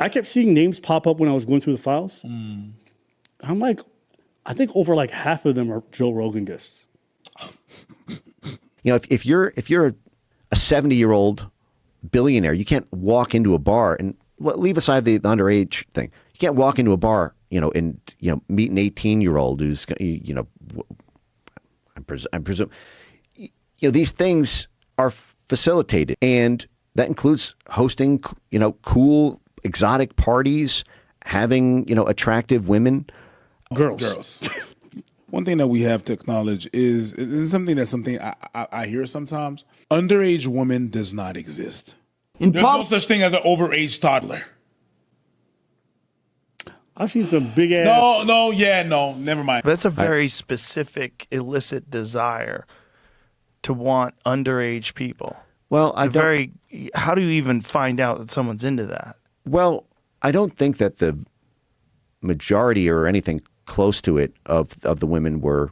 I kept seeing names pop up when I was going through the files. I'm like, I think over like half of them are Joe Rogan guests. You know, if you're a 70-year-old billionaire, you can't walk into a bar and leave aside the underage thing. You can't walk into a bar, and meet an 18-year-old who's, I presume, these things are facilitated, and that includes hosting, cool, exotic parties, having, attractive women, girls. One thing that we have to acknowledge is something I hear sometimes. Underage woman does not exist. There's no such thing as an overage toddler. I've seen some big ass. No, never mind. That's a very specific illicit desire to want underage people. Well, how do you even find out that someone's into that? Well, I don't think that the majority or anything close to it of the women were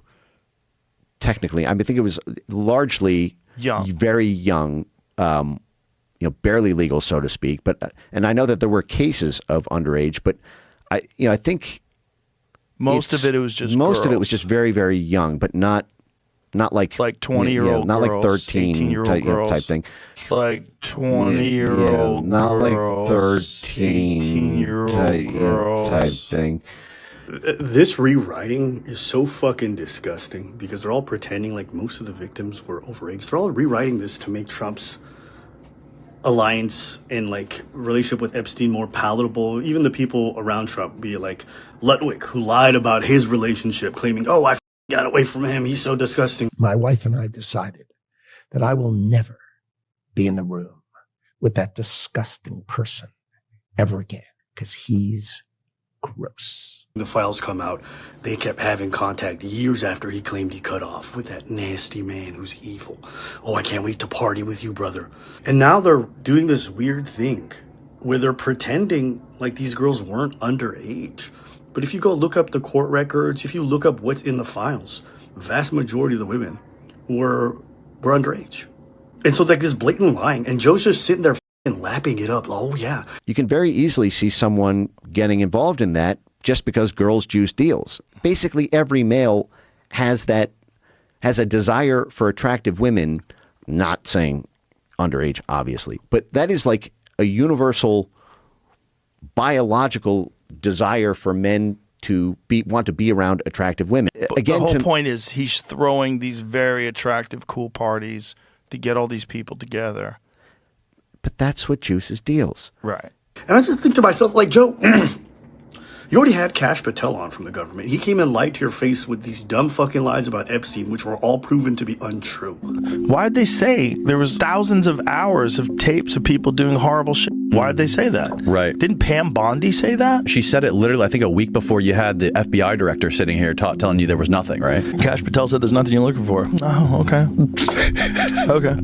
technically, I think it was largely young, very young, barely legal, so to speak. But, and I know that there were cases of underage, but I think most of it was just very, very young, but not like 20-year-old not girls, like 13 type thing. Like 20-year-old not girls, like 13 18-year-old girls type thing. This rewriting is so fucking disgusting because they're all pretending like most of the victims were overage. They're all rewriting this to make Trump's alliance and like relationship with Epstein more palatable. Even the people around Trump, be it like Lutnick, who lied about his relationship, claiming, "Oh, I got away from him. He's so disgusting." My wife and I decided that I will never be in the room with that disgusting person ever again because he's gross. The files come out. They kept having contact years after he claimed he cut off with that nasty man who's evil. "Oh, I can't wait to party with you, brother." And now they're doing this weird thing where they're pretending like these girls weren't underage. But if you go look up the court records, if you look up what's in the files, the vast majority of the women were underage. And so like this blatant lying, and Joe's just sitting there and lapping it up. "Oh yeah." You can very easily see someone getting involved in that just because girls juice deals. Basically, every male has a desire for attractive women, not saying underage, obviously, but that is like a universal biological desire for men to want to be around attractive women. Again, the whole point is he's throwing these very attractive, cool parties to get all these people together. But that's what juices deals. Right. And I just think to myself, like, Joe, you already had Kash Patel on from the government. He came and lied to your face with these dumb fucking lies about Epstein, which were all proven to be untrue. Why'd they say there was thousands of hours of tapes of people doing horrible shit? Why'd they say that? Right. Didn't Pam Bondi say that? She said it literally, I think, a week before you had the FBI director sitting here telling you there was nothing, right? Kash Patel said there's nothing you're looking for. Oh, okay. Okay.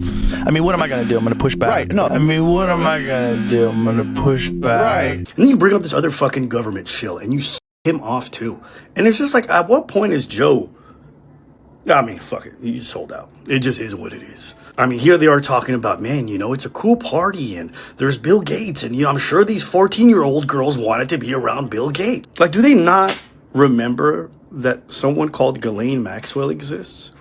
I mean, what am I going to do? I'm going to push back. Right. No. I mean, what am I going to do? I'm going to push back. Right. And then you bring up this other fucking government shill, and you him off too. And it's just like, at what point is Joe, I mean, fuck it, he's sold out. It just is what it is. I mean, here they are talking about, man, it's a cool party and there's Bill Gates and, I'm sure these 14-year-old girls wanted to be around Bill Gates. Like, do they not remember that someone called Ghislaine Maxwell exists?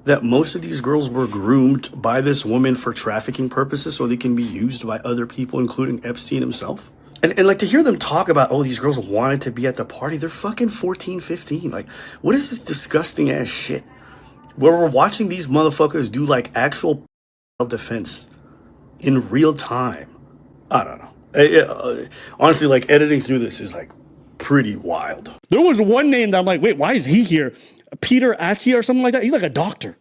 That most of these girls were groomed by this woman for trafficking purposes so they can be used by other people, including Epstein himself? And like to hear them talk about, oh, these girls wanted to be at the party. They're fucking 14, 15. Like, what is this disgusting ass shit? Where we're watching these motherfuckers do like actual defense in real time. I don't know. Honestly, like editing through this is like pretty wild. There was one name that I'm like, wait, why is he here? Peter Attia or something like that? He's like a doctor.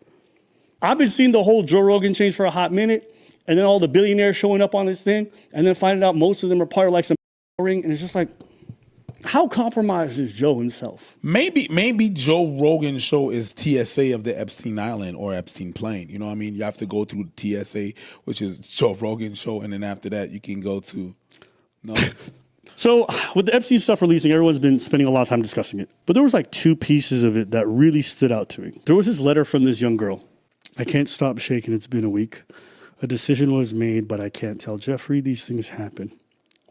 I've been seeing the whole Joe Rogan change for a hot minute. And then all the billionaires showing up on this thing, and then finding out most of them are part of like some ring, and it's just like, how compromised is Joe himself? Maybe Joe Rogan's show is TSA of the Epstein Island or Epstein plane. You know what I mean? You have to go through TSA, which is Joe Rogan's show, and then after that, you can go to. No. So with the Epstein stuff releasing, everyone's been spending a lot of time discussing it, but there was like two pieces of it that really stood out to me. There was this letter from this young girl. "I can't stop shaking. It's been a week. A decision was made, but I can't tell Jeffrey these things happen.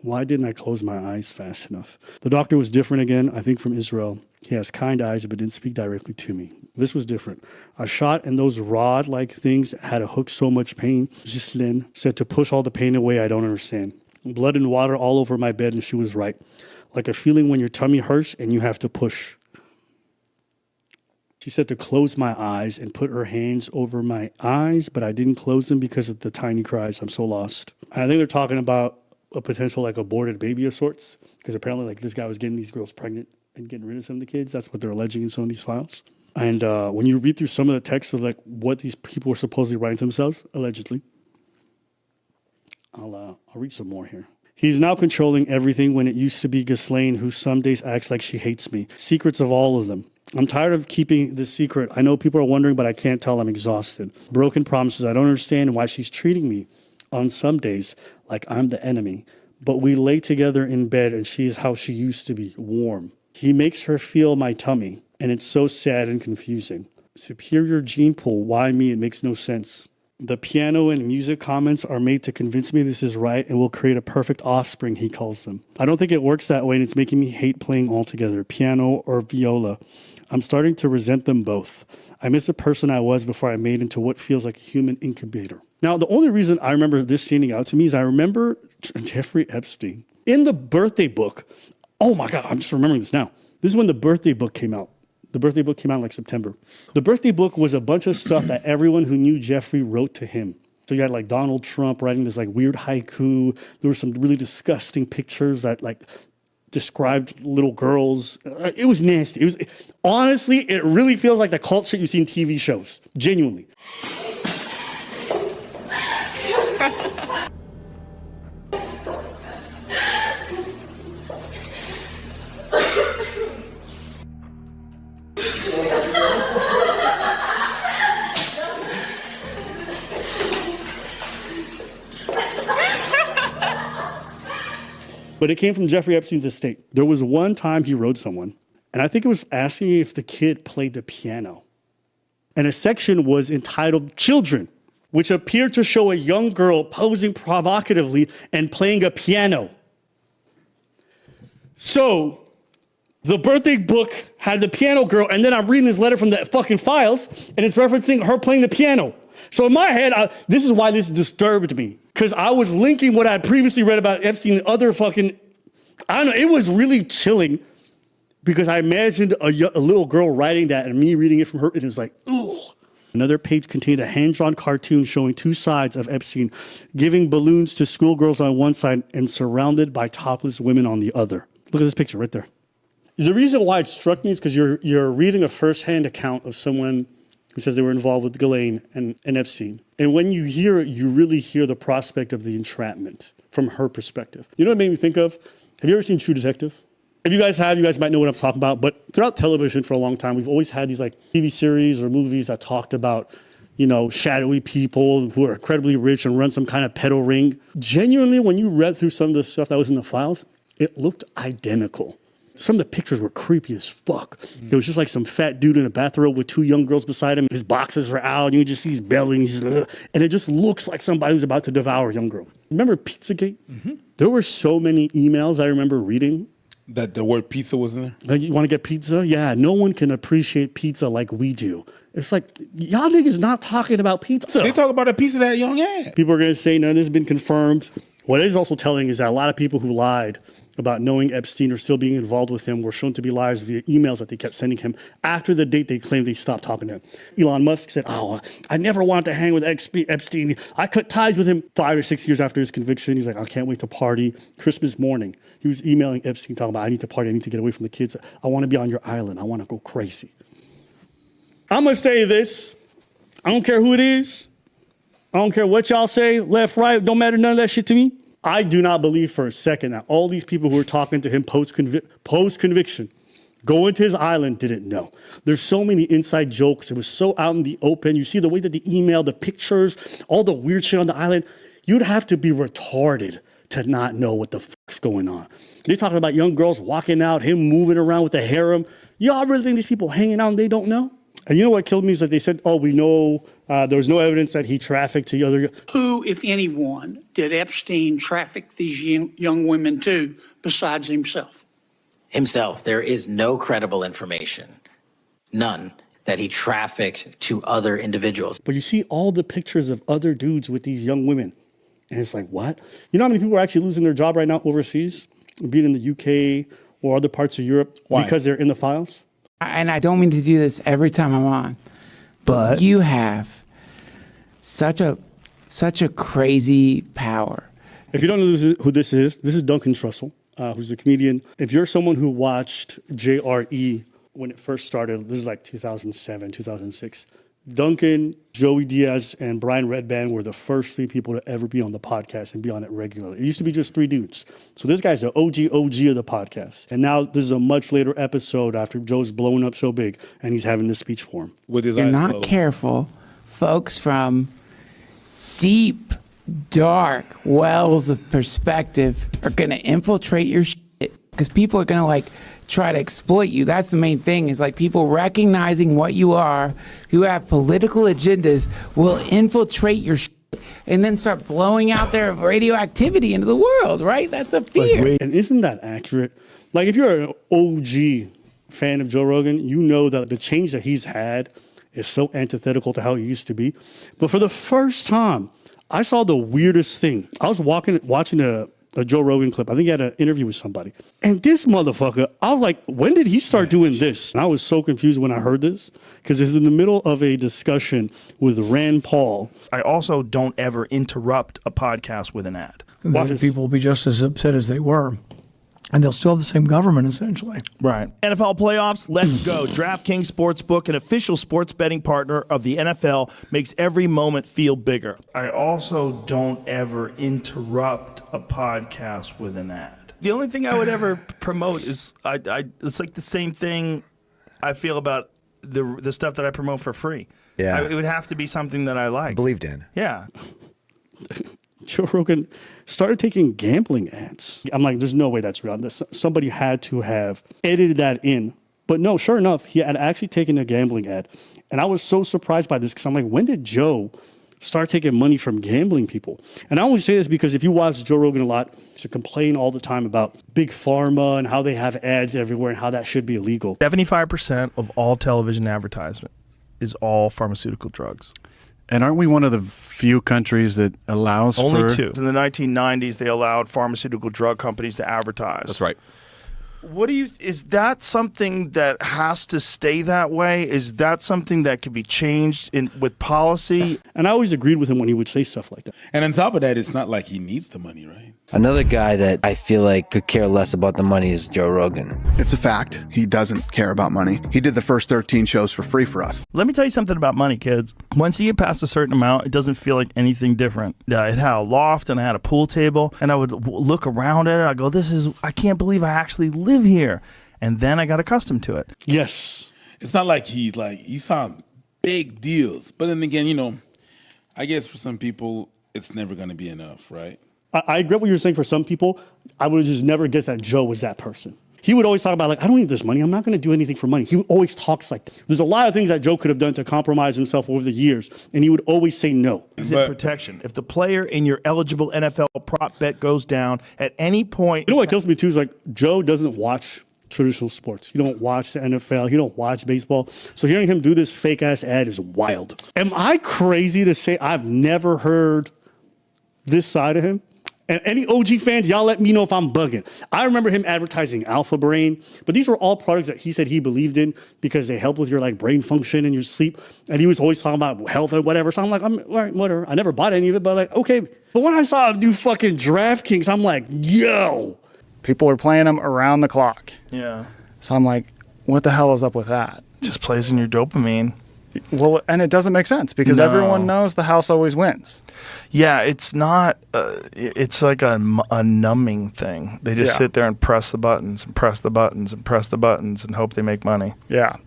Why didn't I close my eyes fast enough? The doctor was different again, I think from Israel. He has kind eyes, but didn't speak directly to me. This was different. A shot and those rod-like things had a hook so much pain. Ghislaine said to push all the pain away, I don't understand. Blood and water all over my bed, and she was right. Like a feeling when your tummy hurts and you have to push. She said to close my eyes and put her hands over my eyes, but I didn't close them because of the tiny cries. I'm so lost. And I think they're talking about a potential like aborted baby of sorts, because apparently like this guy was getting these girls pregnant and getting rid of some of the kids. That's what they're alleging in some of these files. And when you read through some of the text of like what these people were supposedly writing to themselves, allegedly, I'll read some more here. He's now controlling everything when it used to be Ghislaine, who some days acts like she hates me. Secrets of all of them. I'm tired of keeping this secret. I know people are wondering, but I can't tell. I'm exhausted. Broken promises. I don't understand why she's treating me on some days like I'm the enemy. But we lay together in bed and she is how she used to be, warm. He makes her feel my tummy, and it's so sad and confusing. Superior gene pool. Why me? It makes no sense. The piano and music comments are made to convince me this is right and will create a perfect offspring, he calls them. I don't think it works that way, and it's making me hate playing altogether, piano or viola. I'm starting to resent them both. I miss the person I was before I made into what feels like a human incubator. Now, the only reason I remember this standing out to me is I remember Jeffrey Epstein. In the birthday book, oh my God, I'm just remembering this now. This is when the birthday book came out. The birthday book came out in like September. The birthday book was a bunch of stuff that everyone who knew Jeffrey wrote to him. So you had like Donald Trump writing this like weird haiku. There were some really disgusting pictures that like described little girls. It was nasty. Honestly, it really feels like the cult shit you see in TV shows. Genuinely. But it came from Jeffrey Epstein's estate. There was one time he wrote someone, and I think it was asking if the kid played the piano. And a section was entitled Children, which appeared to show a young girl posing provocatively and playing a piano. So the birthday book had the piano girl, and then I'm reading this letter from the fucking files, and it's referencing her playing the piano. So in my head, this is why this disturbed me. Because I was linking what I had previously read about Epstein and other fucking, I don't know, it was really chilling because I imagined a little girl writing that and me reading it from her, and it was like, ooh. Another page contained a hand-drawn cartoon showing two sides of Epstein, giving balloons to schoolgirls on one side and surrounded by topless women on the other. Look at this picture right there. The reason why it struck me is because you're reading a first-hand account of someone who says they were involved with Ghislaine and Epstein. And when you hear it, you really hear the prospect of the entrapment from her perspective. You know what it made me think of? Have you ever seen True Detective? If you guys have, you guys might know what I'm talking about. But throughout television for a long time, we've always had these like TV series or movies that talked about, you know, shadowy people who are incredibly rich and run some kind of pedo ring. Genuinely, when you read through some of the stuff that was in the files, it looked identical. Some of the pictures were creepy as fuck. It was just like some fat dude in a bathrobe with two young girls beside him. His boxers are out, and you just see his belly, and it just looks like somebody who's about to devour a young girl. Remember Pizzagate? Mm-hmm. There were so many emails I remember reading. That the word pizza was in there? Like, you want to get pizza? Yeah, no one can appreciate pizza like we do. It's like, y'all niggas not talking about pizza. They talk about a piece of that young ass. People are going to say, none of this has been confirmed. What it is also telling is that a lot of people who lied about knowing Epstein or still being involved with him were shown to be liars via emails that they kept sending him after the date they claimed they stopped talking to him. Elon Musk said, I never wanted to hang with Epstein. I cut ties with him 5 or 6 years after his conviction. He's like, I can't wait to party. Christmas morning, he was emailing Epstein talking about, I need to party. I need to get away from the kids. I want to be on your island. I want to go crazy. I'm going to say this. I don't care who it is. I don't care what y'all say, left, right. Don't matter none of that shit to me. I do not believe for a second that all these people who were talking to him post-conviction, going to his island, didn't know. There's so many inside jokes. It was so out in the open. You see the way that the email, the pictures, all the weird shit on the island. You'd have to be retarded to not know what the fuck's going on. They're talking about young girls walking out, him moving around with the harem. Y'all really think these people hanging out and they don't know? And you know what killed me is that they said, oh, we know there was no evidence that he trafficked to other. Who, if anyone, did Epstein traffic these young women to besides himself? Himself. There is no credible information, none, that he trafficked to other individuals. But you see all the pictures of other dudes with these young women. And it's like, what? You know how many people are actually losing their job right now overseas, being in the UK or other parts of Europe because they're in the files? And I don't mean to do this every time I'm on, but you have such a crazy power. If you don't know who this is Duncan Trussell, who's a comedian. If you're someone who watched JRE when it first started, this is like 2007, 2006. Duncan, Joey Diaz, and Brian Redband were the first 3 people to ever be on the podcast and be on it regularly. It used to be just 3 dudes. So this guy's the OG of the podcast. And now this is a much later episode after Joe's blown up so big and he's having this speech for him. With his You're eyes not closed. careful, folks from deep, dark wells of perspective are going to infiltrate your shit because people are going to like try to exploit you. That's the main thing, is like people recognizing what you are, who have political agendas, will infiltrate your shit and then start blowing out their radioactivity into the world, right? That's a fear. And isn't that accurate? Like if you're an OG fan of Joe Rogan, you know that the change that he's had is so antithetical to how he used to be. But for the first time, I saw the weirdest thing. I was watching a Joe Rogan clip. I think he had an interview with somebody. And this motherfucker, I was like, when did he start doing this? And I was so confused when I heard this because it's in the middle of a discussion with Rand Paul. I also don't ever interrupt a podcast with an ad. The people will be just as upset as they were. And they'll still have the same government, essentially. Right. NFL playoffs, let's go. DraftKings Sportsbook, an official sports betting partner of the NFL, makes every moment feel bigger. I also don't ever interrupt a podcast with an ad. The only thing I would ever promote is, it's like the same thing I feel about the stuff that I promote for free. Yeah. It would have to be something that I like. Believed in. Yeah. Joe Rogan started taking gambling ads. I'm like, there's no way that's real. Somebody had to have edited that in. But no, sure enough, he had actually taken a gambling ad. And I was so surprised by this because I'm like, when did Joe start taking money from gambling people? And I only say this because if you watch Joe Rogan a lot, to complain all the time about big pharma and how they have ads everywhere and how that should be illegal. 75% of all television advertisement is all pharmaceutical drugs. And aren't we one of the few countries that allows Only for... 2. In the 1990s, they allowed pharmaceutical drug companies to advertise. That's right. Is that something that has to stay that way? Is that something that could be changed with policy? And I always agreed with him when he would say stuff like that. And on top of that, it's not like he needs the money, right? Another guy that I feel like could care less about the money is Joe Rogan. It's a fact. He doesn't care about money. He did the first 13 shows for free for us. Let me tell you something about money, kids. Once you get past a certain amount, it doesn't feel like anything different. It had a loft and I had a pool table, and I would look around at it. I go, I can't believe I actually live here. And then I got accustomed to it. Yes. It's not like he saw big deals. But then again, I guess for some people, it's never going to be enough, right? I agree with what you're saying. For some people, I would just never guess that Joe was that person. He would always talk about, like, I don't need this money. I'm not going to do anything for money. He always talks like, there's a lot of things that Joe could have done to compromise himself over the years, and he would always say no. Exit protection. If the player in your eligible NFL prop bet goes down at any point... You know what kills me, too, is like, Joe doesn't watch traditional sports. You don't watch the NFL. You don't watch baseball. So hearing him do this fake-ass ad is wild. Am I crazy to say I've never heard this side of him? And any OG fans, y'all let me know if I'm bugging. I remember him advertising Alpha Brain, but these were all products that he said he believed in because they help with your like brain function and your sleep. And he was always talking about health and whatever. So I'm like, all right, whatever. I never bought any of it, but like, okay. But when I saw him do fucking DraftKings, I'm like, yo. People are playing them around the clock. Yeah. So I'm like, what the hell is up with that? Just plays in your dopamine. Well, and it doesn't make sense because everyone knows the house always wins. Yeah, it's not, it's like a numbing thing. They just sit there and press the buttons and press the buttons and press the buttons and hope they make money. Yeah.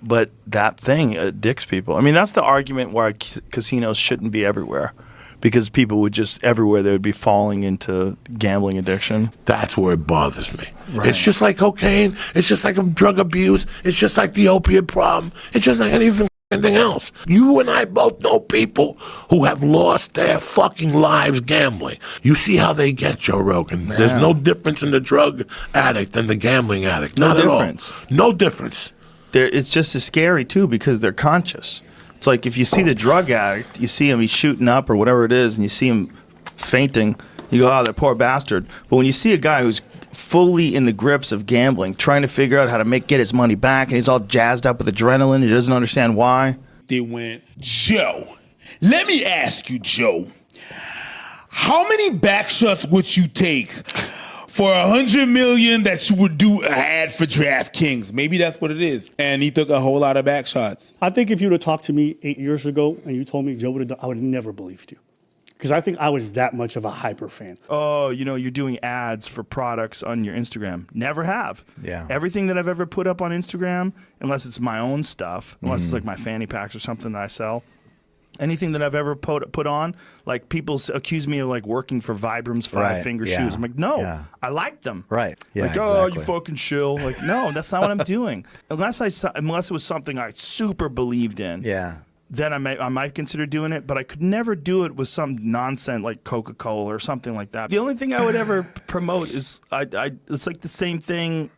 But that thing addicts people. I mean, that's the argument why casinos shouldn't be everywhere. because people would just everywhere they would be falling into gambling addiction. That's where it bothers me. Right. It's just like cocaine. It's just like drug abuse. It's just like the opiate problem. It's just like anything else. You and I both know people who have lost their fucking lives gambling. You see how they get, Joe Rogan. Yeah. There's no difference in the drug addict and the gambling addict. Not at all. No difference. It's just as scary, too, because they're conscious. It's like if you see the drug addict, you see him, he's shooting up or whatever it is, and you see him fainting, you go, oh, that poor bastard. But when you see a guy who's fully in the grips of gambling, trying to figure out how to get his money back, and he's all jazzed up with adrenaline, he doesn't understand why. They went, Joe, let me ask you, Joe, how many back shots would you take for $100 million that you would do an ad for DraftKings? Maybe that's what it is. And he took a whole lot of back shots. I think if you would have talked to me 8 years ago and you told me Joe would have done, I would have never believed you. Because I think I was that much of a hyper fan. Oh, you're doing ads for products on your Instagram. Never have. Yeah. Everything that I've ever put up on Instagram, unless it's my own stuff, unless it's like my fanny packs or something that I sell, anything that I've ever put on, like people accuse me of like working for Vibram's Five Finger Shoes. I'm like, no, I like them. Right. Yeah. Like, oh, you fucking shill. Like, no, that's not what I'm doing. Unless it was something I super believed in. Yeah. Then I might consider doing it, but I could never do it with some nonsense like Coca-Cola or something like that. The only thing I would ever promote is it's like the same thing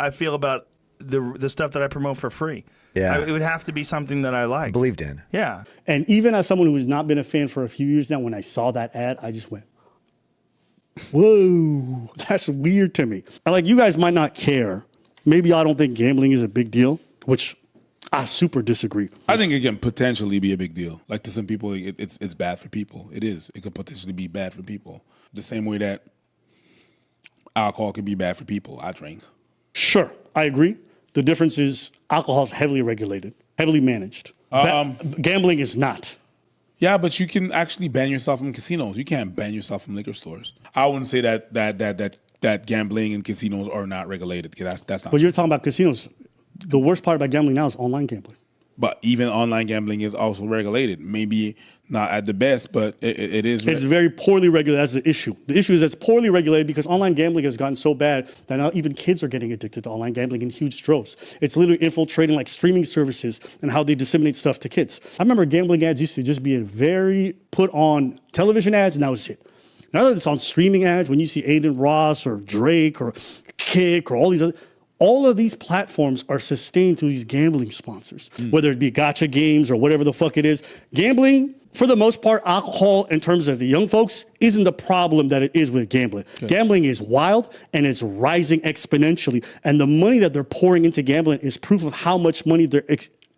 I feel about the stuff that I promote for free. Yeah. It would have to be something that I like. Believed in. Yeah. And even as someone who's not been a fan for a few years now, when I saw that ad, I just went, whoa, that's weird to me. And like, you guys might not care. Maybe I don't think gambling is a big deal, which I super disagree. I think it can potentially be a big deal. Like to some people, it's bad for people. It is. It could potentially be bad for people. The same way that alcohol can be bad for people. I drink. Sure, I agree. The difference is alcohol is heavily regulated, heavily managed. Gambling is not. Yeah, but you can actually ban yourself from casinos. You can't ban yourself from liquor stores. I wouldn't say that gambling and casinos are not regulated. That's not. But you're talking about casinos. The worst part about gambling now is online gambling. But even online gambling is also regulated. Maybe not at the best, but it is. It's very poorly regulated. That's the issue. The issue is that it's poorly regulated because online gambling has gotten so bad that now even kids are getting addicted to online gambling in huge droves. It's literally infiltrating like streaming services and how they disseminate stuff to kids. I remember gambling ads used to just be a very put on television ads, and that was it. Now that it's on streaming ads, when you see Aiden Ross or Drake or Kick or all of these platforms are sustained through these gambling sponsors, whether it be gacha games or whatever the fuck it is. Gambling, for the most part, alcohol in terms of the young folks isn't the problem that it is with gambling. Okay. Gambling is wild and it's rising exponentially. And the money that they're pouring into gambling is proof of how much money they're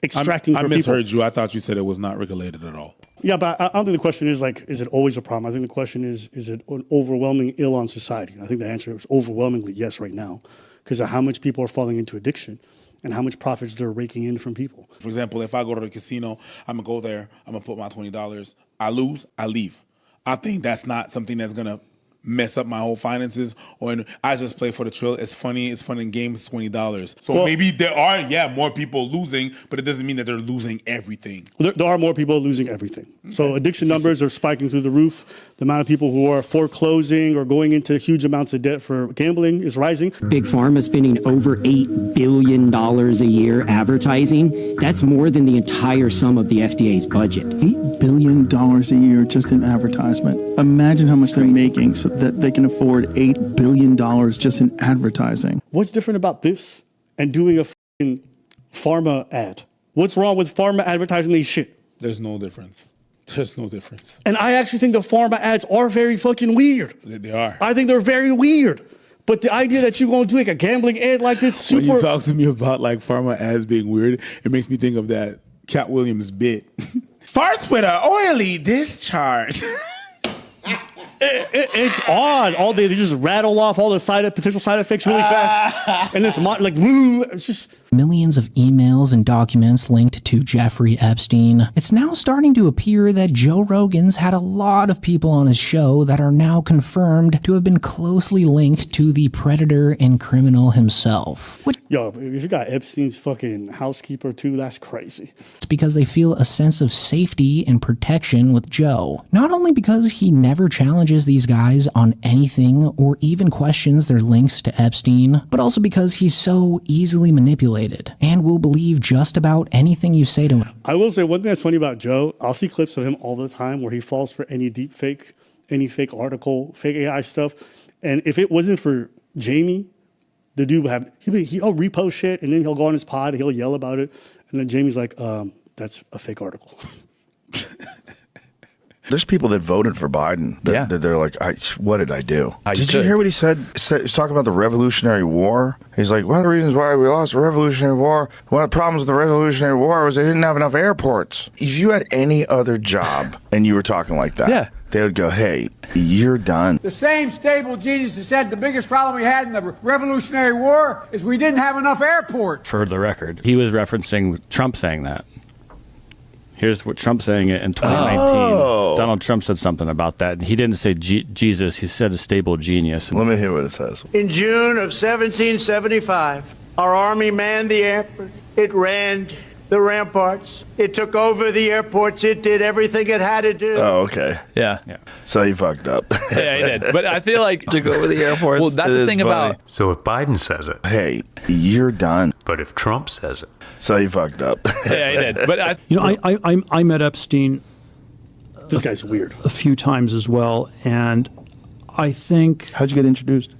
extracting from people. I misheard you. I thought you said it was not regulated at all. Yeah, but I don't think the question is like, is it always a problem? I think the question is it an overwhelming ill on society? And I think the answer is overwhelmingly yes right now, because of how much people are falling into addiction and how much profits they're raking in from people. For example, if I go to the casino, I'm going to go there, I'm going to put my $20. I lose, I leave. I think that's not something that's going to mess up my whole finances, or I just play for the thrill. It's funny. It's fun in games. $20. So maybe there are, more people losing, but it doesn't mean that they're losing everything. There are more people losing everything. Okay. So addiction numbers are spiking through the roof. The amount of people who are foreclosing or going into huge amounts of debt for gambling is rising. Big Pharma spending over $8 billion a year advertising. That's more than the entire sum of the FDA's budget. $8 billion a year just in advertisement. Imagine how much they're making so that they can afford $8 billion just in advertising. What's different about this and doing a fucking pharma ad? What's wrong with pharma advertising these shit? There's no difference. There's no difference. And I actually think the pharma ads are very fucking weird. They are. I think they're very weird. But the idea that you're going to do like a gambling ad like this, super... When you talk to me about like pharma ads being weird, it makes me think of that Cat Williams bit. Farts with an oily discharge. It's odd. All they just rattle off all the potential side effects really fast. And this like, it's just... Millions of emails and documents linked to Jeffrey Epstein. It's now starting to appear that Joe Rogan's had a lot of people on his show that are now confirmed to have been closely linked to the predator and criminal himself. Which Yo, if you got Epstein's fucking housekeeper too, that's crazy. It's because they feel a sense of safety and protection with Joe. Not only because he never challenges these guys on anything or even questions their links to Epstein, but also because he's so easily manipulated and will believe just about anything you say to him. I will say one thing that's funny about Joe, I'll see clips of him all the time where he falls for any deep fake, any fake article, fake AI stuff. And if it wasn't for Jamie, the dude would have, he'll repost shit and then he'll go on his pod, he'll yell about it. And then Jamie's like, that's a fake article. There's people that voted for Biden that they're like, what did I do? Did you hear what he said? He was talking about the Revolutionary War. He's like, one of the reasons why we lost the Revolutionary War, one of the problems with the Revolutionary War was they didn't have enough airports. If you had any other job and you were talking like that, they would go, hey, you're done. The same stable genius that said the biggest problem we had in the Revolutionary War is we didn't have enough airports. For the record, he was referencing Trump saying that. Here's what Trump saying it in 2019. Donald Trump said something about that. And he didn't say Jesus. He said a stable genius. Let me hear what it says. In June of 1775, our army manned the airport. It ran the ramparts. It took over the airports. It did everything it had to do. Oh, okay. Yeah. So he fucked up. Yeah, he did. But I feel like took over the airports. Well, that's the thing about. So if Biden says it, hey, you're done. But if Trump says it, so he fucked up. Yeah, he did. But I met Epstein. This guy's weird. A few times as well, and I think. How'd you get introduced?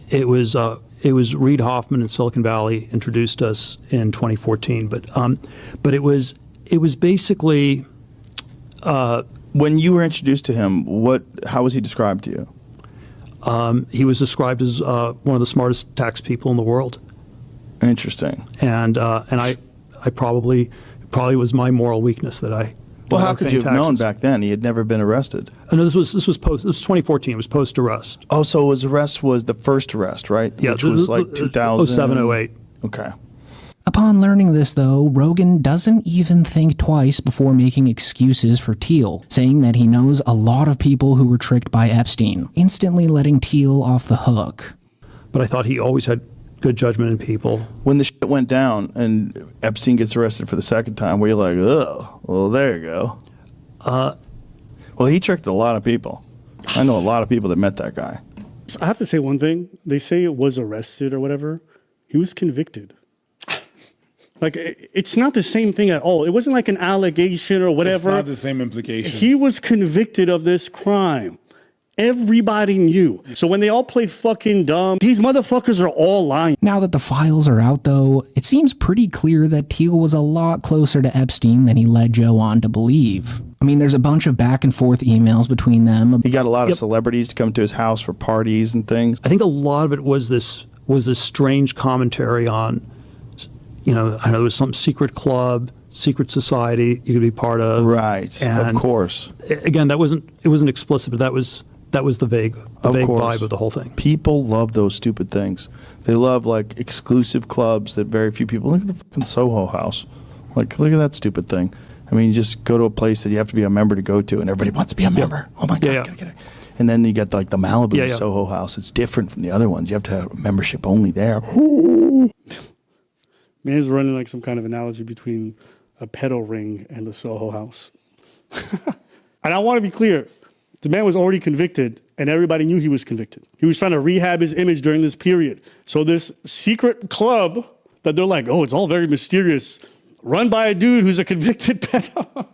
It was Reid Hoffman in Silicon Valley introduced us in 2014, but it was basically when you were introduced to him, how was he described to you? He was described as one of the smartest tax people in the world. Interesting. And I probably was my moral weakness that I. Well, how could you have known back then? He had never been arrested. No, this was 2014. It was post arrest. Oh, so his arrest was the first arrest, right? Yeah, which was like 2007, 08. Okay. Upon learning this, though, Rogan doesn't even think twice before making excuses for Thiel, saying that he knows a lot of people who were tricked by Epstein, instantly letting Thiel off the hook. But I thought he always had good judgment in people. When the shit went down and Epstein gets arrested for the second time, where you're like, oh, well, there you go. Well, he tricked a lot of people. I know a lot of people that met that guy. I have to say one thing. They say it was arrested or whatever. He was convicted. Like, it's not the same thing at all. It wasn't like an allegation or whatever. It's not the same implication. He was convicted of this crime. Everybody knew. So when they all play fucking dumb, these motherfuckers are all lying. Now that the files are out, though, it seems pretty clear that Thiel was a lot closer to Epstein than he led Joe on to believe. I mean, there's a bunch of back and forth emails between them. He got a lot of celebrities to come to his house for parties and things. I think a lot of it was this strange commentary on, I know there was some secret club, secret society you could be part of. Right, and of course. Again, it wasn't explicit, but that was the vague vibe of the whole thing. People love those stupid things. They love like exclusive clubs that very few people. Look at the fucking Soho House. Like, look at that stupid thing. I mean, you just go to a place that you have to be a member to go to, and everybody wants to be a member. Oh my God, gotta get it. And then you get like the Malibu Soho House. It's different from the other ones. You have to have a membership only there. Man's running like some kind of analogy between a pedo ring and the Soho House. And I want to be clear. The man was already convicted, and everybody knew he was convicted. He was trying to rehab his image during this period. So this secret club that they're like, oh, it's all very mysterious, run by a dude who's a convicted pedo.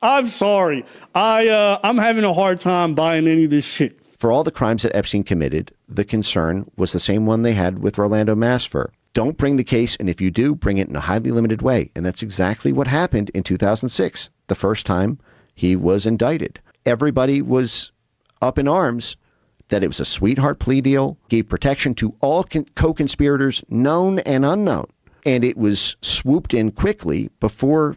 I'm sorry. I'm having a hard time buying any of this shit. For all the crimes that Epstein committed, the concern was the same one they had with Rolando Masfer. Don't bring the case, and if you do, bring it in a highly limited way. And that's exactly what happened in 2006, the first time he was indicted. Everybody was up in arms that it was a sweetheart plea deal, gave protection to all co-conspirators, known and unknown. And it was swooped in quickly before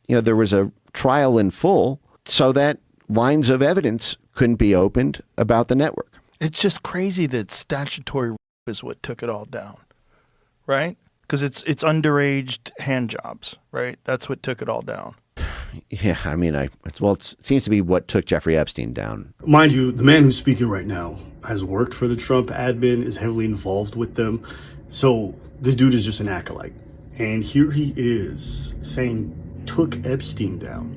there was a trial in full so that lines of evidence couldn't be opened about the network. It's just crazy that statutory rape is what took it all down, right? Because it's underage hand jobs, right? That's what took it all down. Yeah, I mean, it seems to be what took Jeffrey Epstein down. Mind you, the man who's speaking right now has worked for the Trump admin, is heavily involved with them. So this dude is just an acolyte. And here he is saying, took Epstein down.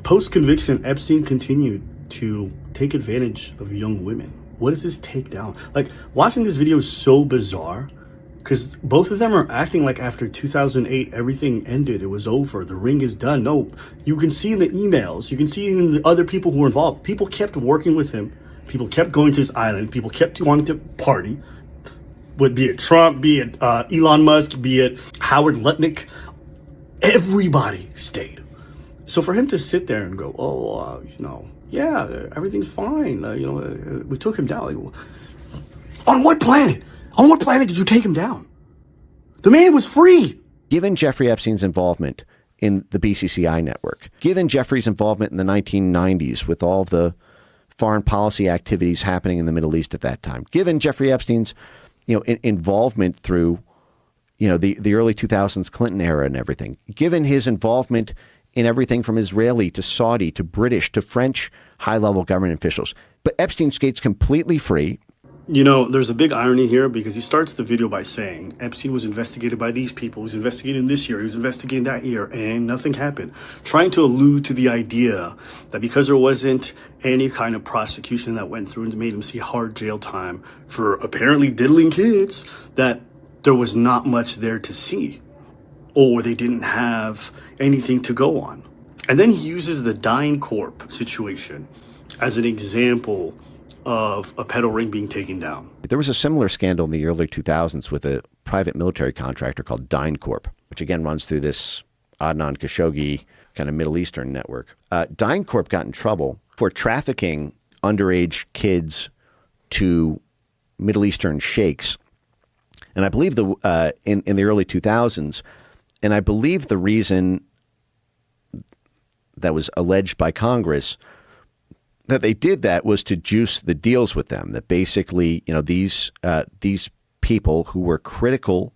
Post-conviction, Epstein continued to take advantage of young women. What does this take down? Like, watching this video is so bizarre because both of them are acting like after 2008, everything ended. It was over. The ring is done. No, you can see in the emails. You can see in the other people who were involved. People kept working with him. People kept going to his island. People kept wanting to party. Be it Trump, be it Elon Musk, be it Howard Lutnick. Everybody stayed. So for him to sit there and go, yeah, everything's fine. We took him down. Like, on what planet? On what planet did you take him down? The man was free. Given Jeffrey Epstein's involvement in the BCCI network, given Jeffrey's involvement in the 1990s with all the foreign policy activities happening in the Middle East at that time, given Jeffrey Epstein's involvement through the early 2000s Clinton era and everything, given his involvement in everything from Israeli to Saudi to British to French high-level government officials. But Epstein skates completely free. There's a big irony here because he starts the video by saying Epstein was investigated by these people. He was investigated this year. He was investigating that year, and nothing happened. Trying to allude to the idea that because there wasn't any kind of prosecution that went through and made him see hard jail time for apparently diddling kids, that there was not much there to see, or they didn't have anything to go on. And then he uses the DynCorp situation as an example of a pedo ring being taken down. There was a similar scandal in the early 2000s with a private military contractor called DynCorp, which again runs through this Adnan Khashoggi kind of Middle Eastern network. DynCorp got in trouble for trafficking underage kids to Middle Eastern sheikhs. And I believe in the early 2000s, and I believe the reason that was alleged by Congress that they did that was to juice the deals with them. That basically, these people who were critical,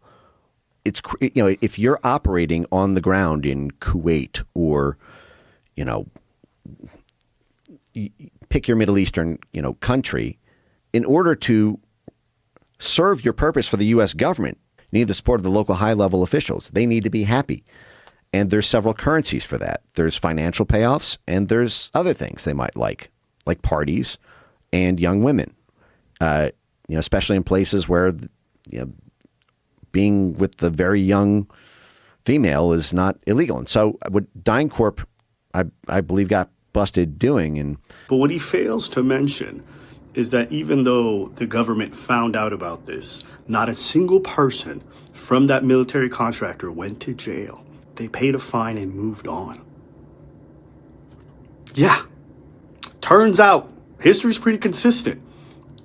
if you're operating on the ground in Kuwait or, pick your Middle Eastern, country, in order to serve your purpose for the U.S. government, you need the support of the local high-level officials. They need to be happy. And there's several currencies for that. There's financial payoffs, and there's other things they might like parties and young women, especially in places where being with the very young female is not illegal. And so what DynCorp, I believe, got busted doing. But what he fails to mention is that even though the government found out about this, not a single person from that military contractor went to jail. They paid a fine and moved on. Yeah. Turns out history's pretty consistent.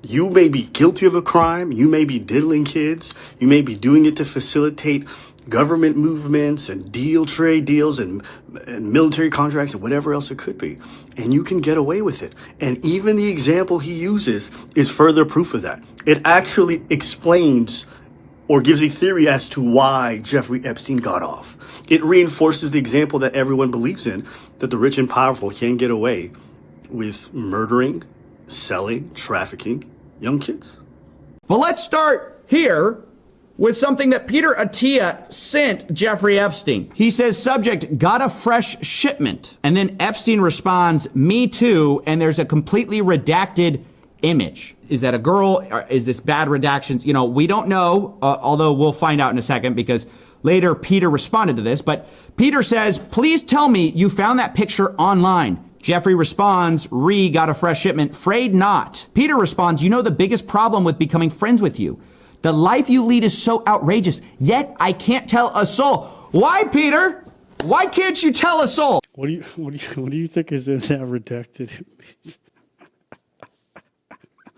You may be guilty of a crime. You may be diddling kids. You may be doing it to facilitate government movements and trade deals and military contracts and whatever else it could be. And you can get away with it. And even the example he uses is further proof of that. It actually explains or gives a theory as to why Jeffrey Epstein got off. It reinforces the example that everyone believes in, that the rich and powerful can get away with murdering, selling, trafficking young kids. But let's start here with something that Peter Attia sent Jeffrey Epstein. He says, subject, got a fresh shipment. And then Epstein responds, me too, and there's a completely redacted image. Is that a girl? Or is this bad redactions? We don't know, although we'll find out in a second because later Peter responded to this. But Peter says, please tell me you found that picture online. Jeffrey responds, got a fresh shipment, afraid not. Peter responds, the biggest problem with becoming friends with you. The life you lead is so outrageous, yet I can't tell a soul. Why, Peter? Why can't you tell a soul? What do you think is in that redacted image?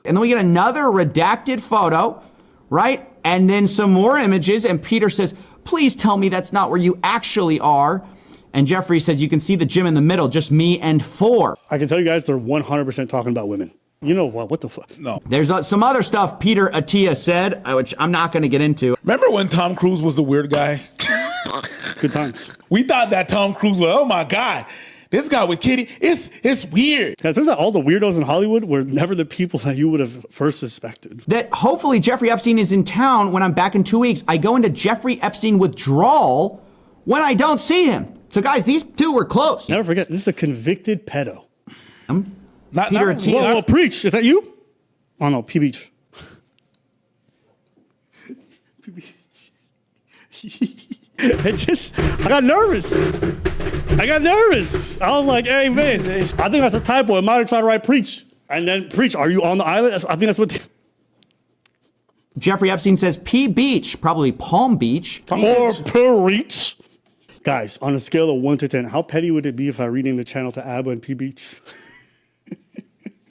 And then we get another redacted photo, right? And then some more images, and Peter says, please tell me that's not where you actually are. And Jeffrey says, you can see the gym in the middle, just me and 4. I can tell you guys they're 100% talking about women. You know what? What the fuck? No. There's some other stuff Peter Attia said, which I'm not going to get into. Remember when Tom Cruise was the weird guy? Good times. We thought that Tom Cruise was, oh my God, this guy with Kitty, it's weird. Yeah, it turns out all the weirdos in Hollywood were never the people that you would have first suspected. That hopefully Jeffrey Epstein is in town when I'm back in 2 weeks. I go into Jeffrey Epstein withdrawal when I don't see him. So guys, these two were close. Never forget, this is a convicted pedo. Peter Attia. Whoa, preach. Is that you? Oh no, P Beach. I got nervous. I was like, hey, man, I think that's a typo. It might have tried to write preach. And then preach, are you on the island? I think that's what... Jeffrey Epstein says P Beach, probably Palm Beach. Or Preach. Guys, on a scale of 1 to 10, how petty would it be if I renamed the channel to Abba and P Beach?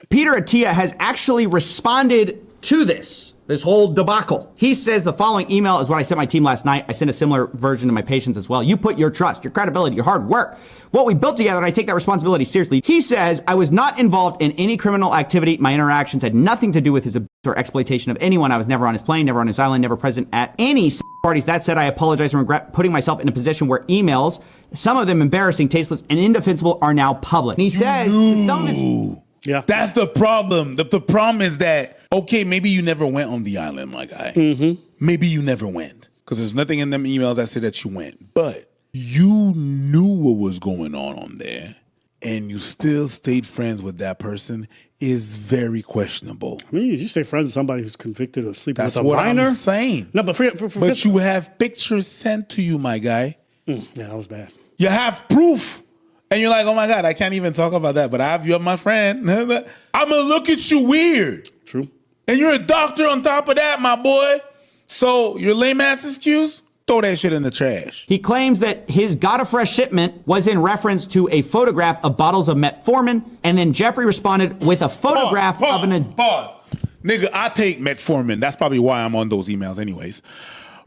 Peter Attia has actually responded to this whole debacle. He says the following email is what I sent my team last night. I sent a similar version to my patients as well. You put your trust, your credibility, your hard work, what we built together, and I take that responsibility seriously. He says, I was not involved in any criminal activity. My interactions had nothing to do with his abuse or exploitation of anyone. I was never on his plane, never on his island, never present at any parties. That said, I apologize and regret putting myself in a position where emails, some of them embarrassing, tasteless, and indefensible, are now public. And he says that some of it's... Yeah. That's the problem. The problem is that, okay, maybe you never went on the island, my guy. Mm-hmm. Maybe you never went. Because there's nothing in them emails that say that you went. But you knew what was going on there, and you still stayed friends with that person is very questionable. I mean, you stay friends with somebody who's convicted of sleeping That's with a what minor. I'm saying. No, but forget. But you have pictures sent to you, my guy. Yeah, that was bad. You have proof. And you're like, oh my God, I can't even talk about that, but I have you as my friend. I'm going to look at you weird. True. And you're a doctor on top of that, my boy. So your lame ass excuse, throw that shit in the trash. He claims that his got a fresh shipment was in reference to a photograph of bottles of metformin. And then Jeffrey responded with a photograph of an... Pause. Nigga, I take metformin. That's probably why I'm on those emails anyways.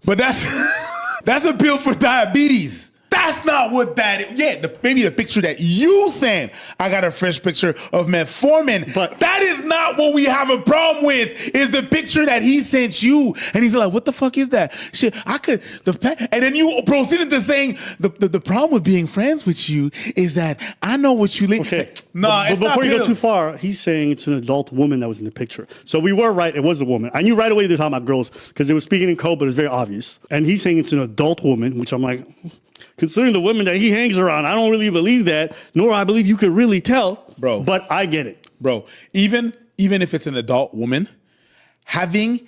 But that's a pill for diabetes. That's not what that is. Yeah, maybe the picture that you sent, I got a fresh picture of metformin. But that is not what we have a problem with, is the picture that he sent you. And he's like, what the fuck is that? Shit, and then you proceeded to saying, the problem with being friends with you is that I know what you... Okay. Nah, but before you go too far, he's saying it's an adult woman that was in the picture. So we were right, it was a woman. I knew right away they were talking about girls because they were speaking in code, but it's very obvious. And he's saying it's an adult woman, which I'm like... Considering the women that he hangs around, I don't really believe that, nor I believe you could really tell. Bro. But I get it. Bro, even if it's an adult woman, having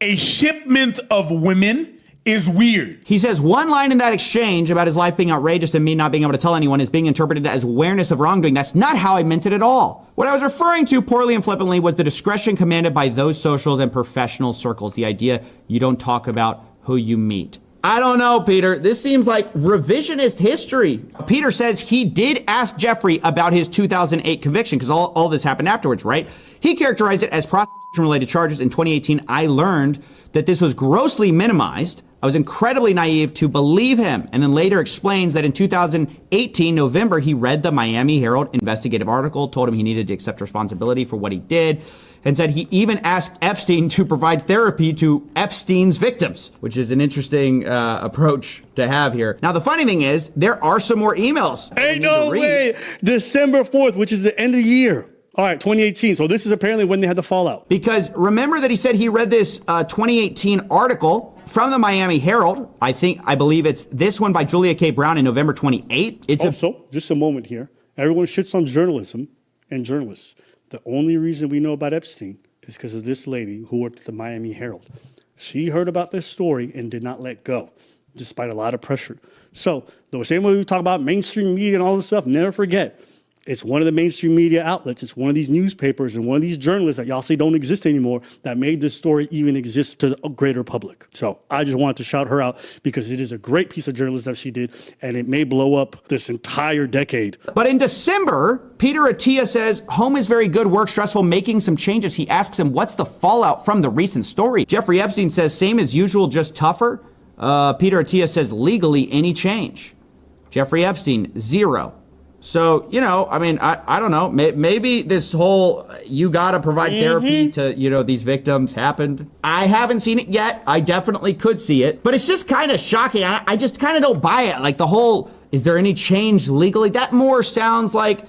a shipment of women is weird. He says one line in that exchange about his life being outrageous and me not being able to tell anyone is being interpreted as awareness of wrongdoing. That's not how I meant it at all. What I was referring to poorly and flippantly was the discretion commanded by those socials and professional circles. The idea you don't talk about who you meet. I don't know, Peter. This seems like revisionist history. Peter says he did ask Jeffrey about his 2008 conviction because all this happened afterwards, right? He characterized it as prostitution-related charges. In 2018, I learned that this was grossly minimized. I was incredibly naive to believe him, and then later explains that in 2018, November, he read the Miami Herald investigative article, told him he needed to accept responsibility for what he did, and said he even asked Epstein to provide therapy to Epstein's victims, which is an interesting approach to have here. Now, the funny thing is, there are some more emails. Ain't no way. December 4th, which is the end of the year. All right, 2018. So this is apparently when they had the fallout. Because remember that he said he read this 2018 article from the Miami Herald. I believe it's this one by Julia K. Brown in November 28th. It's also, just a moment here. Everyone shits on journalism and journalists. The only reason we know about Epstein is because of this lady who worked at the Miami Herald. She heard about this story and did not let go, despite a lot of pressure. So the same way we talk about mainstream media and all this stuff, never forget, it's one of the mainstream media outlets. It's one of these newspapers and one of these journalists that y'all say don't exist anymore that made this story even exist to the greater public. So I just wanted to shout her out because it is a great piece of journalism that she did, and it may blow up this entire decade. But in December, Peter Attia says, home is very good, work stressful, making some changes. He asks him, what's the fallout from the recent story? Jeffrey Epstein says, same as usual, just tougher. Peter Attia says, legally, any change. Jeffrey Epstein, 0. So, I mean, I don't know. Maybe this whole you got to provide therapy to, these victims happened. I haven't seen it yet. I definitely could see it. But it's just kind of shocking. I just kind of don't buy it. Like the whole, is there any change legally? That more sounds like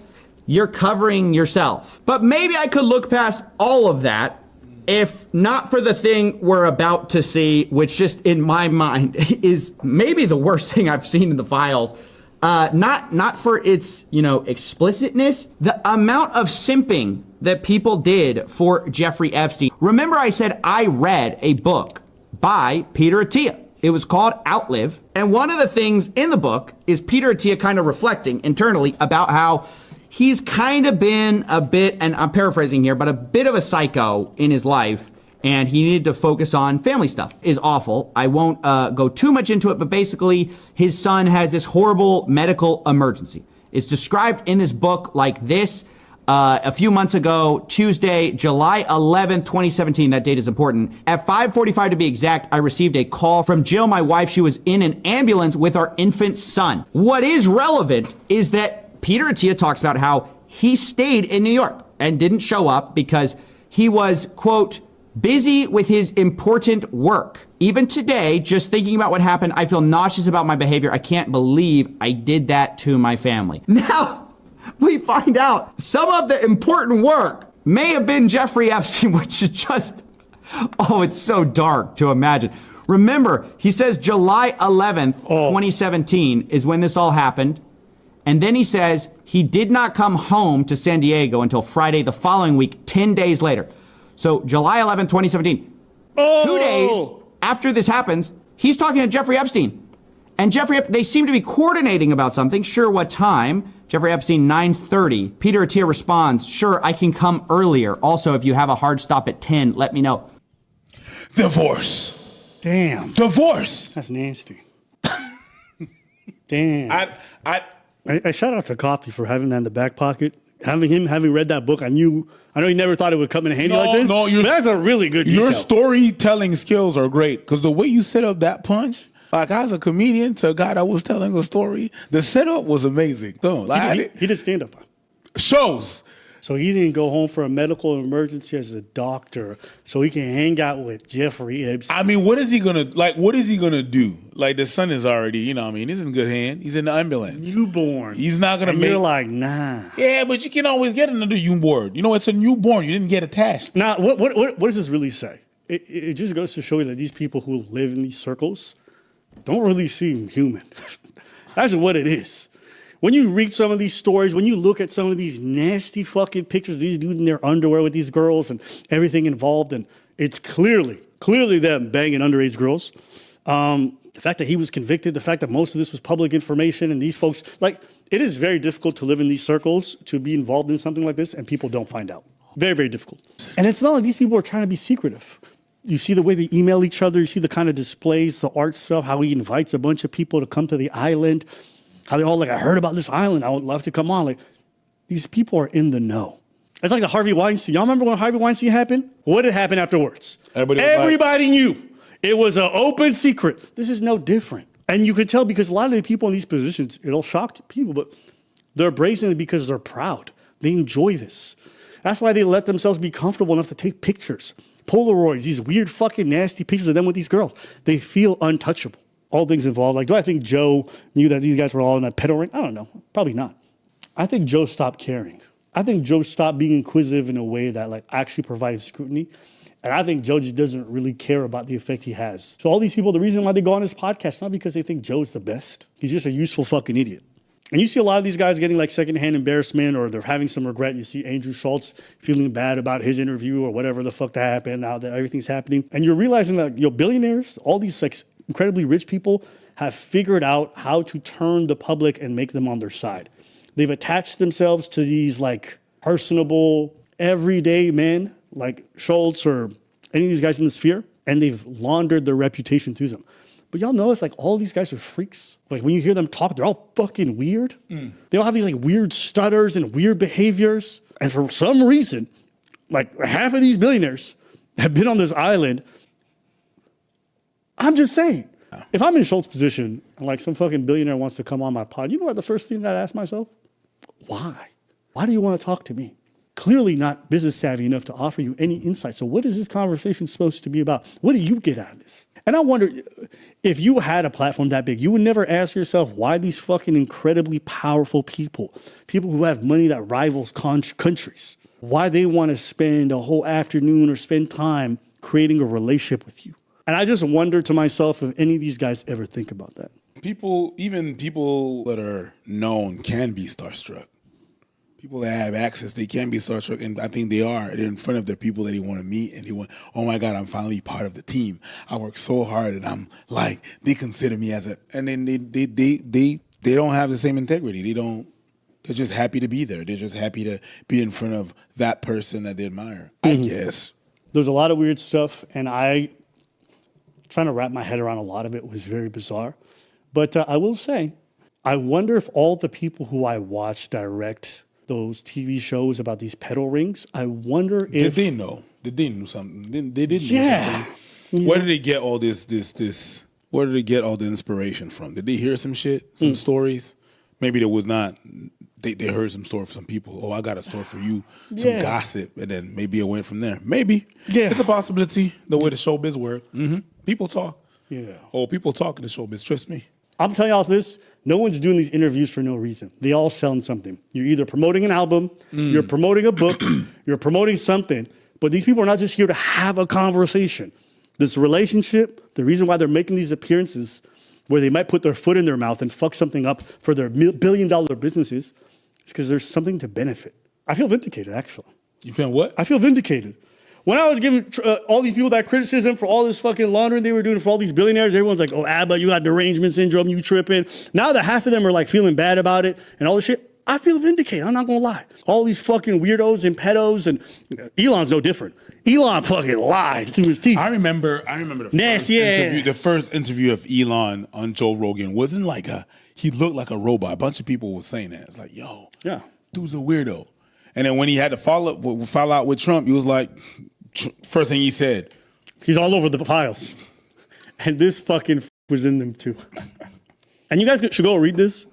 you're covering yourself. But maybe I could look past all of that if not for the thing we're about to see, which just in my mind is maybe the worst thing I've seen in the files. Not for its, explicitness, the amount of simping that people did for Jeffrey Epstein. Remember I said I read a book by Peter Attia. It was called Outlive. And one of the things in the book is Peter Attia kind of reflecting internally about how he's kind of been a bit, and I'm paraphrasing here, but a bit of a psycho in his life. And he needed to focus on family stuff. Is awful. I won't go too much into it, but basically his son has this horrible medical emergency. It's described in this book like this. A few months ago, Tuesday, July 11th, 2017, that date is important. At 5:45 to be exact, I received a call from Jill, my wife. She was in an ambulance with our infant son. What is relevant is that Peter Attia talks about how he stayed in New York and didn't show up because he was, quote, busy with his important work. Even today, just thinking about what happened, I feel nauseous about my behavior. I can't believe I did that to my family. Now, we find out some of the important work may have been Jeffrey Epstein, which is just, it's so dark to imagine. Remember, he says July 11th, 2017 is when this all happened. And then he says he did not come home to San Diego until Friday the following week, 10 days later. So July 11, 2017, 2 days after this happens, he's talking to Jeffrey Epstein. And they seem to be coordinating about something. Sure, what time? Jeffrey Epstein, 9:30. Peter Attia responds, sure, I can come earlier. Also, if you have a hard stop at 10, let me know. Divorce. Damn. Divorce. That's nasty. Damn. I shout out to Coffee for having that in the back pocket. Having read that book, I know he never thought it would come in handy like this. No, that's a really good detail. Your storytelling skills are great because the way you set up that punch, like I was a comedian to a guy that was telling a story, the setup was amazing. He did stand up. Shows. So he didn't go home for a medical emergency as a doctor, so he can hang out with Jeffrey Epstein. I mean, what is he gonna do? Like the son is already, he's in good hand. He's in the ambulance. Newborn. He's not gonna You're like, nah. Yeah, but you can always get another newborn. It's a newborn. You didn't get attached. Now, what does this really say? It just goes to show you that these people who live in these circles don't really seem human. That's what it is. When you read some of these stories, when you look at some of these nasty fucking pictures of these dudes in their underwear with these girls and everything involved, and it's clearly them banging underage girls. The fact that he was convicted, the fact that most of this was public information, and these folks, it is very difficult to live in these circles, to be involved in something like this, and people don't find out. Very, very difficult. And it's not like these people are trying to be secretive. You see the way they email each other, you see the kind of displays, the art stuff, how he invites a bunch of people to come to the island. How they're all I heard about this island. I would love to come on. These people are in the know. It's like the Harvey Weinstein. Y'all remember when Harvey Weinstein happened? What did happen afterwards? Everybody knew. It was an open secret. This is no different. And you could tell because a lot of the people in these positions, it'll shock people, but they're embracing it because they're proud. They enjoy this. That's why they let themselves be comfortable enough to take pictures. Polaroids, these weird fucking nasty pictures of them with these girls. They feel untouchable. All things involved. Do I think Joe knew that these guys were all in a pedo ring? I don't know. Probably not. I think Joe stopped caring. I think Joe stopped being inquisitive in a way that actually provided scrutiny. And I think Joe just doesn't really care about the effect he has. So all these people, the reason why they go on his podcast, not because they think Joe's the best. He's just a useful fucking idiot. And you see a lot of these guys getting secondhand embarrassment or they're having some regret. You see Andrew Schultz feeling bad about his interview or whatever the fuck that happened now that everything's happening. And you're realizing that billionaires, all these incredibly rich people have figured out how to turn the public and make them on their side. They've attached themselves to these personable, everyday men like Schultz or any of these guys in the sphere, and they've laundered their reputation through them. But y'all notice all these guys are freaks. When you hear them talk, they're all fucking weird. They all have these weird stutters and weird behaviors. And for some reason, half of these billionaires have been on this island. I'm just saying, if I'm in Schultz's position and some fucking billionaire wants to come on my pod, you know what the first thing that I ask myself? Why? Why do you want to talk to me? Clearly not business savvy enough to offer you any insight. So what is this conversation supposed to be about? What do you get out of this? And I wonder, if you had a platform that big, you would never ask yourself why these fucking incredibly powerful people who have money that rivals countries, why they want to spend a whole afternoon or spend time creating a relationship with you. And I just wonder to myself if any of these guys ever think about that. Even people that are known can be starstruck. People that have access, they can be starstruck, and I think they are. They're in front of the people that they want to meet, and they want, oh my God, I'm finally part of the team. I work so hard, and I'm like, they consider me as a, and then they don't have the same integrity. They're just happy to be there. They're just happy to be in front of that person that they admire, I guess. There's a lot of weird stuff, and trying to wrap my head around a lot of it was very bizarre. But I will say, I wonder if all the people who I watch direct those TV shows about these pedo rings, I wonder if... Did they know? Did they know something? They did know something. Where did they get all this? Where did they get all the inspiration from? Did they hear some shit, some stories? Maybe they was not... They heard some story from some people. Oh, I got a story for you. Some gossip. And then maybe it went from there. Maybe. Yeah. It's a possibility, the way the showbiz work. People talk. Yeah. Oh, people talk in the showbiz. Trust me. I'm telling y'all this. No one's doing these interviews for no reason. They all selling something. You're either promoting an album, you're promoting a book, you're promoting something. But these people are not just here to have a conversation. This relationship, the reason why they're making these appearances where they might put their foot in their mouth and fuck something up for their billion-dollar businesses is because there's something to benefit. I feel vindicated, actually. You feel what? I feel vindicated. When I was giving all these people that criticism for all this fucking laundering they were doing for all these billionaires, everyone's like, oh, Abba, you got derangement syndrome, you tripping. Now that half of them are like feeling bad about it and all this shit, I feel vindicated. I'm not gonna lie. All these fucking weirdos and pedos, and Elon's no different. Elon fucking lied through his teeth. I remember the first interview of Elon on Joe Rogan wasn't like he looked like a robot. A bunch of people were saying that. It's like, yo, dude's a weirdo. And then when he had to fall out with Trump, he was like, first thing he said, he's all over the files. And this fucking was in them too. And you guys should go read this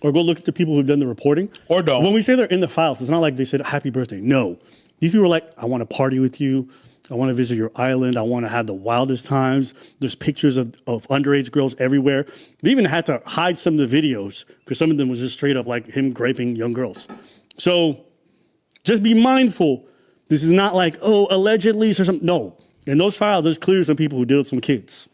or go look at the people who've done the reporting. Or don't. When we say they're in the files, it's not like they said, happy birthday. No. These people are like, I want to party with you. I want to visit your island. I want to have the wildest times. There's pictures of underage girls everywhere. They even had to hide some of the videos because some of them was just straight up like him raping young girls. So just be mindful. This is not like, oh, allegedly or something. No. In those files, there's clearly some people who did it with some kids.